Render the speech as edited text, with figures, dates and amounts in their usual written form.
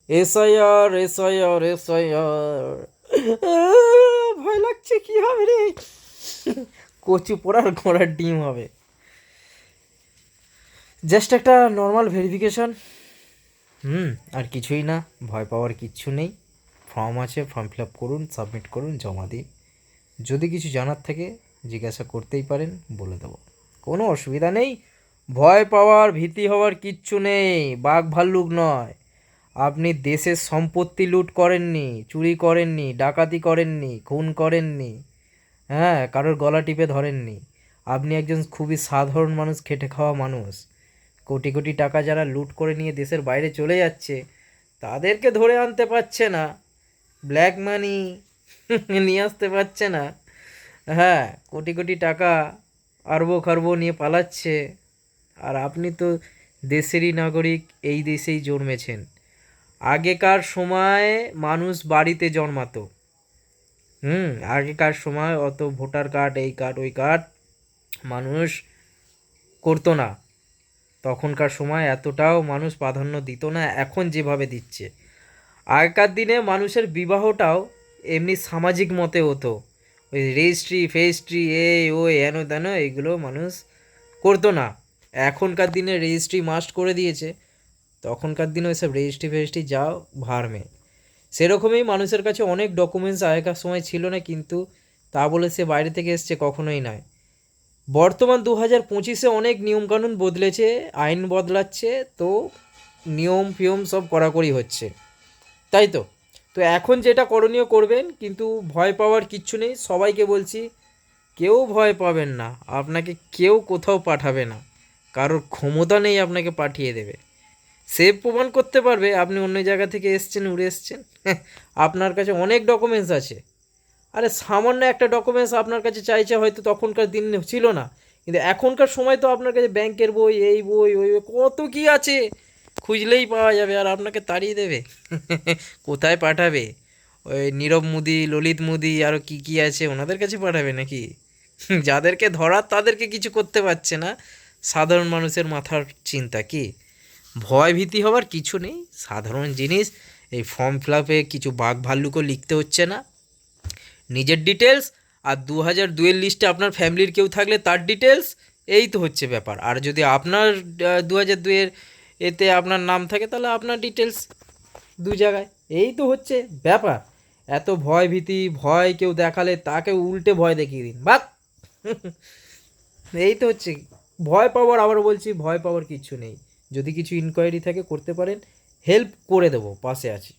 SIR SIR SIR, ভয় লাগছে কি হবে রে। কচু পোড়ার ঘোড়ার ডিম হবে। জাস্ট একটা নর্মাল ভেরিফিকেশন। আর কিছুই না, ভয় পাওয়ার কিচ্ছু নেই। ফর্ম আছে, ফর্ম ফিল আপ করুন, সাবমিট করুন, জমা দিন। যদি কিছু জানার থাকে জিজ্ঞাসা করতেই পারেন, বলে দেবো, কোনো অসুবিধা নেই। ভয় পাওয়ার ভীতি হওয়ার কিচ্ছু নেই, বাঘ ভাল্লুক নয়। আপনি দেশের সম্পত্তি লুট করেননি, চুরি করেননি, ডাকাতি করেননি, খুন করেননি, হ্যাঁ, কারোর গলা টিপে ধরেননি। আপনি একজন খুবই সাধারণ মানুষ, খেটে খাওয়া মানুষ। কোটি কোটি টাকা যারা লুট করে নিয়ে দেশের বাইরে চলে যাচ্ছে, তাদেরকে ধরে আনতে পারছে না, ব্ল্যাক মানি নিয়ে আসতে পারছে না। হ্যাঁ, কোটি কোটি টাকা আরবো খরবো নিয়ে পালাচ্ছে। আর আপনি তো দেশেরই নাগরিক, এই দেশেই জন্মেছেন। আগেকার সময় মানুষ বাড়িতে জন্মাতো। আগেকার সময় অত ভোটার কার্ড, এই কার্ড, ওই কার্ড মানুষ করতো না। তখনকার সময় এতটাও মানুষ প্রাধান্য দিত না এখন যেভাবে দিচ্ছে। আগেকার দিনে মানুষের বিবাহটাও এমনি সামাজিক মতে হতো। ওই রেজিস্ট্রি ফেস্ট্রি এই ওই হেন তেন এগুলো মানুষ করতো না। এখনকার দিনে রেজিস্ট্রি মাস্ট করে দিয়েছে। তখনকার দিনে ওইসব রেজিস্ট্রি ফেজিস্ট্রি যাও ভাড়মে। সেরকমই মানুষের কাছে অনেক ডকুমেন্টস আগেকার সময় ছিল না, কিন্তু তা বলে সে বাইরে থেকে এসছে কখনোই নয়। বর্তমান 2025-এ অনেক নিয়মকানুন বদলেছে, আইন বদলাচ্ছে, তো নিয়ম ফিয়ম সব কড়াকড়ি হচ্ছে, তাই তো। তো এখন যেটা করণীয় করবেন, কিন্তু ভয় পাওয়ার কিচ্ছু নেই। সবাইকে বলছি, কেউ ভয় পাবেন না, আপনাকে কেউ কোথাও পাঠাবে না, কারোর ক্ষমতা নেই আপনাকে পাঠিয়ে দেবে। সে প্রমাণ করতে পারবে আপনি অন্য জায়গা থেকে এসছেন, উড়ে এসছেন। আপনার কাছে অনেক ডকুমেন্টস আছে। আরে সামান্য একটা ডকুমেন্টস আপনার কাছে চাইছে, হয়তো তখনকার দিন ছিল না, কিন্তু এখনকার সময় তো আপনার কাছে ব্যাংকের বই, এই বই ওই বই, কত কি আছে, খুঁজলেই পাওয়া যাবে। আর আপনাকে তাড়িয়ে দেবে? কোথায় পাঠাবে? ওই নীরব মোদি, ললিত মোদি, আরও কি কি আছে, ওনাদের কাছে পাঠাবে নাকি? যাদেরকে ধরার তাদেরকে কিছু করতে পারছে না, সাধারণ মানুষের মাথার চিন্তা কি? ভয় ভীতি হওয়ার কিছু নেই, সাধারণ জিনিস। এই ফর্ম ফিল আপে কিছু বাঘ ভাল্লুকও লিখতে হচ্ছে না, নিজের ডিটেলস আর 2002-এর লিস্টে আপনার ফ্যামিলির কেউ থাকলে তার ডিটেলস, এই তো হচ্ছে ব্যাপার। আর যদি আপনার 2002-এর এতে আপনার নাম থাকে, তাহলে আপনার ডিটেলস দু জায়গায়, এই তো হচ্ছে ব্যাপার। এত ভয় ভীতি, ভয় কেউ দেখালে তাকে উল্টে ভয় দেখিয়ে দিন, বাক। এই তো হচ্ছে। ভয় পাওয়ার, আবার বলছি, ভয় পাওয়ার কিচ্ছু নেই। যদি কিছু ইনকোয়ারি থাকে করতে পারেন, হেল্প করে দেবো, পাশে আছি।